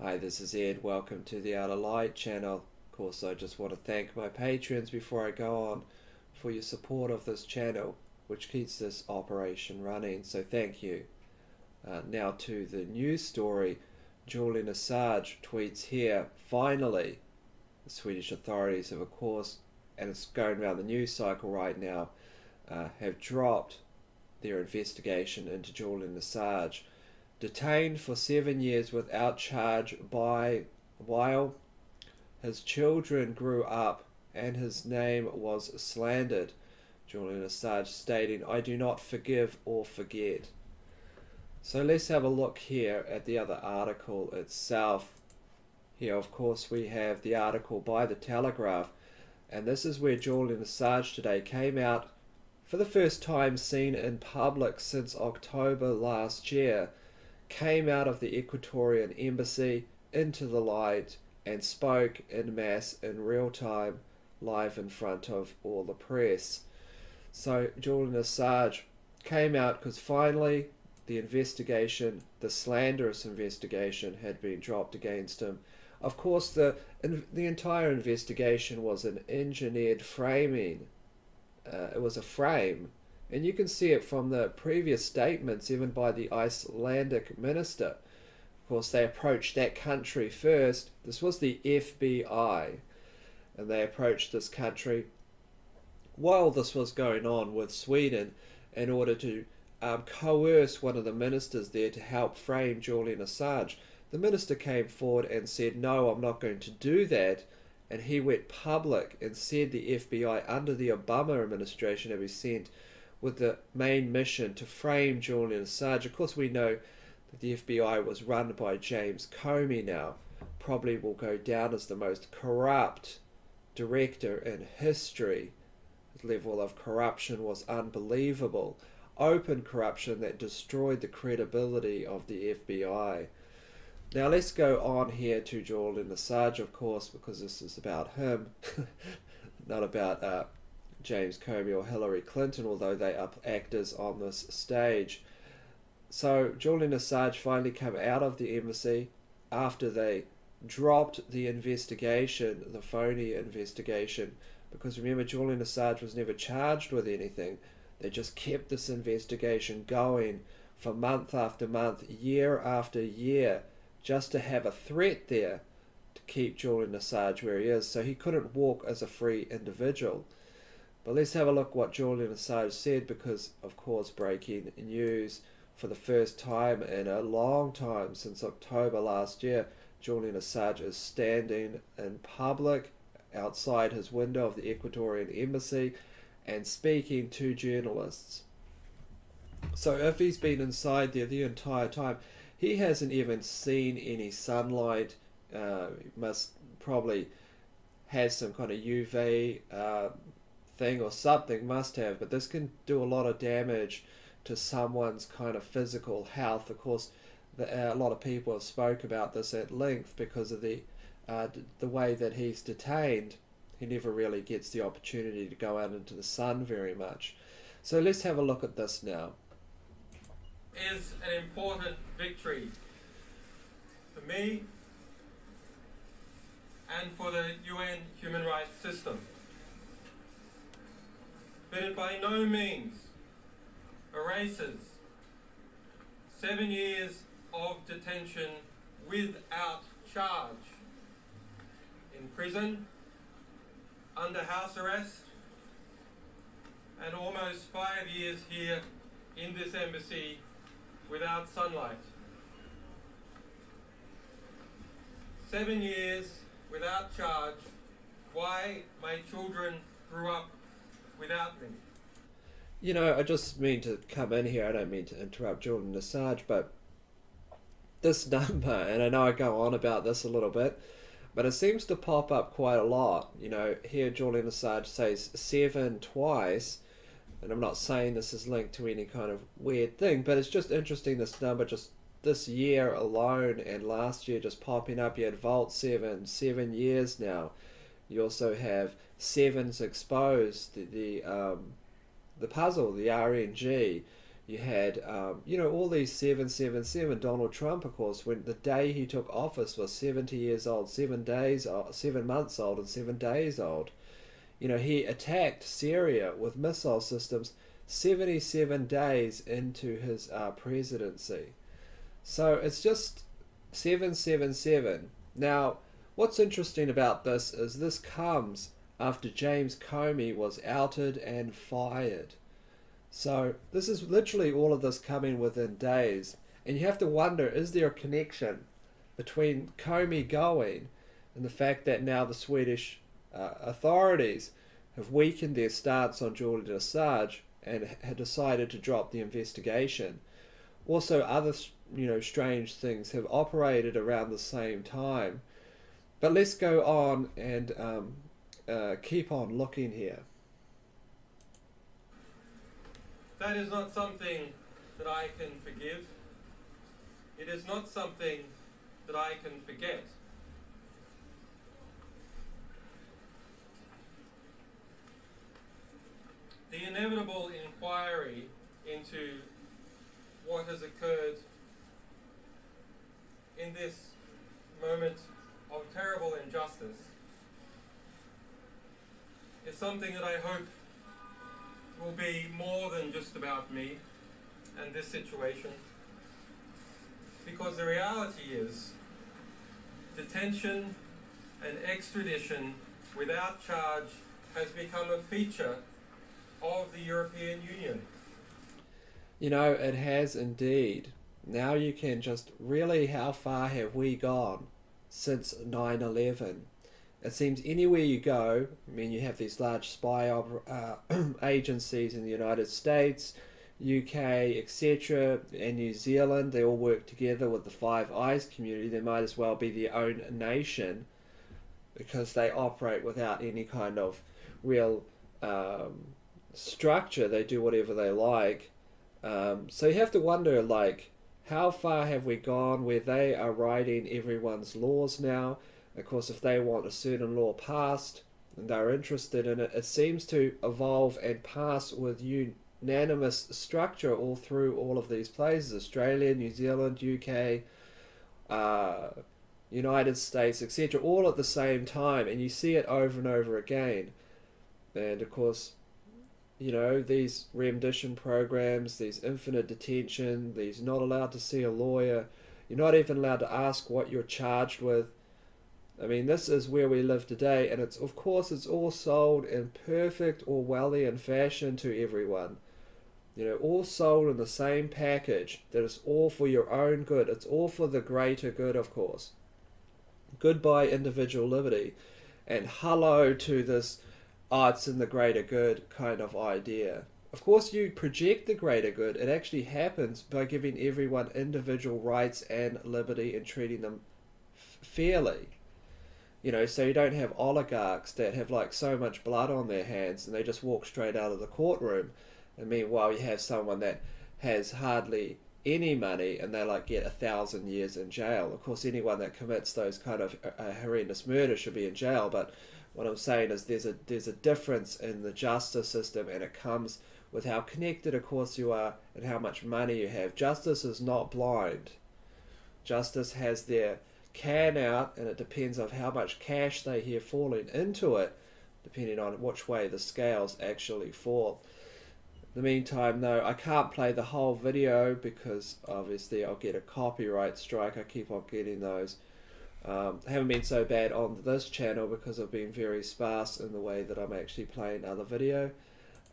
Hi, this is Ed. Welcome to the Outer Light channel. Of course, I just want to thank my patrons before I go on for your support of this channel, which keeps this operation running, so thank you. Now to the news story. Julian Assange tweets here, finally, the Swedish authorities have, of course, and it's going around the news cycle right now, have dropped their investigation into Julian Assange. Detained for 7 years without charge while his children grew up and his name was slandered. Julian Assange stating, "I do not forgive or forget." So let's have a look here at the other article itself. Here, of course, we have the article by The Telegraph, and this is where Julian Assange today came out for the first time seen in public since October last year. Came out of the Ecuadorian embassy into the light and spoke en masse in real time, live in front of all the press. So Julian Assange came out because finally the investigation, the slanderous investigation, had been dropped against him. Of course, the entire investigation was an engineered framing. It was a frame. And you can see it from the previous statements, even by the Icelandic minister. Of course, they approached that country first. This was the FBI. And they approached this country while this was going on with Sweden in order to coerce one of the ministers there to help frame Julian Assange. The minister came forward and said, "No, I'm not going to do that." And he went public and said the FBI under the Obama administration had been sent with the main mission to frame Julian Assange. Of course, we know that the FBI was run by James Comey now. Probably will go down as the most corrupt director in history. His level of corruption was unbelievable. Open corruption that destroyed the credibility of the FBI. Now let's go on here to Julian Assange, of course, because this is about him, not about James Comey or Hillary Clinton, although they are actors on this stage. So Julian Assange finally came out of the embassy after they dropped the investigation, the phony investigation, because remember, Julian Assange was never charged with anything. They just kept this investigation going for month after month, year after year, just to have a threat there to keep Julian Assange where he is, so he couldn't walk as a free individual. But let's have a look what Julian Assange said, because, of course, breaking news for the first time in a long time, since October last year, Julian Assange is standing in public outside his window of the Ecuadorian embassy and speaking to journalists. So if he's been inside there the entire time, he hasn't even seen any sunlight. He must probably has some kind of UV thing or something, must have, but this can do a lot of damage to someone's kind of physical health. Of course, a lot of people have spoke about this at length because of the way that he's detained. He never really gets the opportunity to go out into the sun very much. So let's have a look at this now. Is an important victory for me and for the UN human rights system. But it by no means erases 7 years of detention without charge in prison, under house arrest, and almost 5 years here in this embassy without sunlight. 7 years without charge, why my children grew up without me. You know, I just mean to come in here, I don't mean to interrupt Julian Assange, but this number, and I know I go on about this a little bit, but it seems to pop up quite a lot. You know, here Julian Assange says 7 twice, and I'm not saying this is linked to any kind of weird thing, but it's just interesting, this number just this year alone and last year just popping up. You had Vault 7 years now. You also have Sevens Exposed, the puzzle, the RNG. You had, all these 777. Donald Trump, of course, when the day he took office was 70 years old, 7 months old, and 7 days old. He attacked Syria with missile systems 77 days into his presidency. So it's just 777. Now, what's interesting about this is this comes after James Comey was outed and fired. So this is literally all of this coming within days. And you have to wonder, is there a connection between Comey going and the fact that now the Swedish authorities have weakened their stance on Julian Assange and had decided to drop the investigation? Also, other strange things have operated around the same time. But let's go on and keep on looking here. That is not something that I can forgive. It is not something that I can forget. The inevitable inquiry into what has occurred in this moment of terrible injustice is something that I hope will be more than just about me and this situation, because the reality is detention and extradition without charge has become a feature of the European Union. It has indeed. Now you can just really, how far have we gone since 9/11? It seems anywhere you go, you have these large spy agencies in the United States, UK, etc., and New Zealand. They all work together with the Five Eyes community. They might as well be their own nation because they operate without any kind of real structure. They do whatever they like. So you have to wonder, how far have we gone where they are writing everyone's laws now? Of course, if they want a certain law passed and they're interested in it, it seems to evolve and pass with unanimous structure all through all of these places: Australia, New Zealand, UK, United States, etc., all at the same time. And you see it over and over again. And of course, these rendition programs, these infinite detention, these not allowed to see a lawyer, you're not even allowed to ask what you're charged with. This is where we live today, and it's all sold in perfect Orwellian fashion to everyone. All sold in the same package, that it's all for your own good. It's all for the greater good, of course. Goodbye individual liberty, and hello to this, it's in the greater good kind of idea. Of course, you project the greater good. It actually happens by giving everyone individual rights and liberty and treating them fairly. So you don't have oligarchs that have so much blood on their hands and they just walk straight out of the courtroom. And meanwhile, you have someone that has hardly any money and they get 1,000 years in jail. Of course, anyone that commits those kind of horrendous murders should be in jail. But what I'm saying is there's a difference in the justice system, and it comes with how connected, of course, you are and how much money you have. Justice is not blind. Justice has their can out, and it depends on how much cash they hear falling into it, depending on which way the scales actually fall. In the meantime, though, I can't play the whole video because obviously I'll get a copyright strike. I keep on getting those. I haven't been so bad on this channel because I've been very sparse in the way that I'm actually playing other video.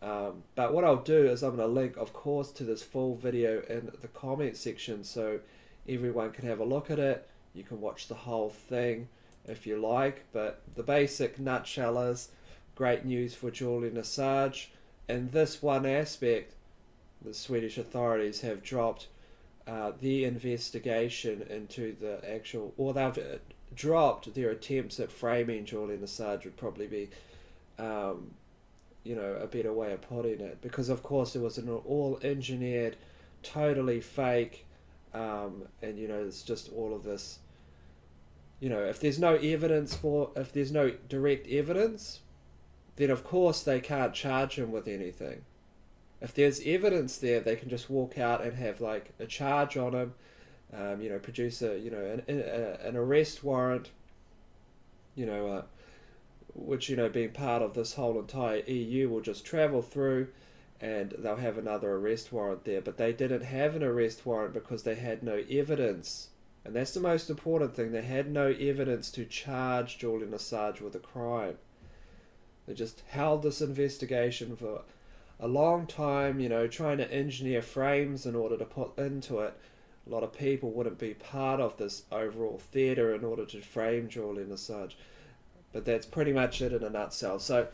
But what I'll do is I'm going to link, of course, to this full video in the comment section so everyone can have a look at it. You can watch the whole thing if you like, but the basic nutshell is great news for Julian Assange. In this one aspect, the Swedish authorities have dropped the investigation into the actual, or they've dropped their attempts at framing Julian Assange would probably be, a better way of putting it, because of course it was an all engineered, totally fake, and it's just all of this. If there's no evidence if there's no direct evidence, then of course they can't charge him with anything. if there's evidence there, they can just walk out and have like a charge on him, produce an arrest warrant, which being part of this whole entire EU will just travel through, and they'll have another arrest warrant there. But they didn't have an arrest warrant because they had no evidence. And that's the most important thing. They had no evidence to charge Julian Assange with a crime. They just held this investigation for a long time, trying to engineer frames in order to put into it. A lot of people wouldn't be part of this overall theatre in order to frame Julian Assange. But that's pretty much it in a nutshell. So,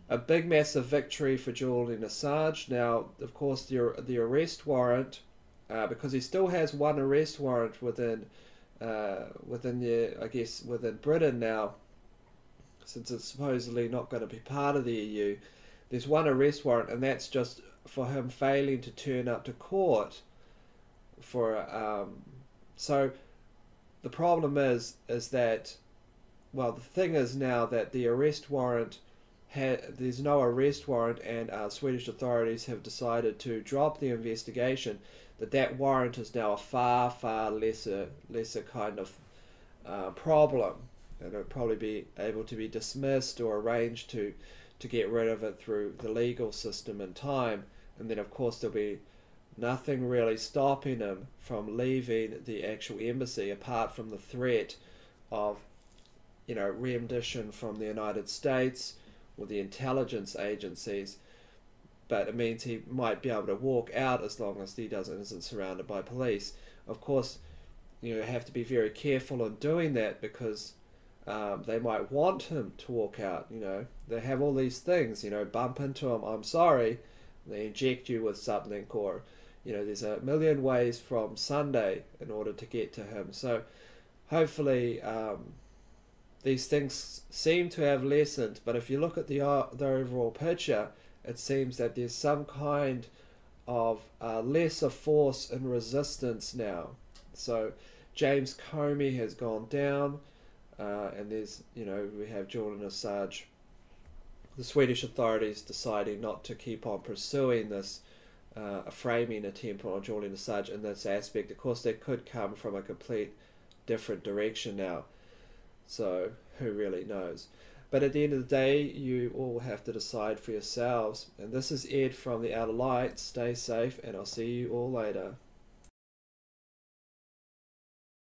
a big, massive victory for Julian Assange. Now, of course, the arrest warrant, because he still has one arrest warrant within Britain now, since it's supposedly not going to be part of the EU. There's one arrest warrant, and that's just for him failing to turn up to court. So the problem is that, well, the thing is now that the arrest warrant there's no arrest warrant, and Swedish authorities have decided to drop the investigation. That warrant is now a far lesser kind of problem, and it'll probably be able to be dismissed or arranged to get rid of it through the legal system in time. And then of course there'll be nothing really stopping him from leaving the actual embassy apart from the threat of rendition from the United States or the intelligence agencies. But it means he might be able to walk out as long as he isn't surrounded by police. Of course, you have to be very careful in doing that, because they might want him to walk out. They have all these things, bump into him, I'm sorry, they inject you with something, or there's a million ways from Sunday in order to get to him. So hopefully these things seem to have lessened, but if you look at the overall picture, it seems that there's some kind of lesser force and resistance now. So James Comey has gone down, and there's, we have Julian Assange. The Swedish authorities deciding not to keep on pursuing this framing attempt on Julian Assange in this aspect. Of course, that could come from a complete different direction now. So who really knows? But at the end of the day, you all have to decide for yourselves. And this is Ed from The Outer Light. Stay safe, and I'll see you all later.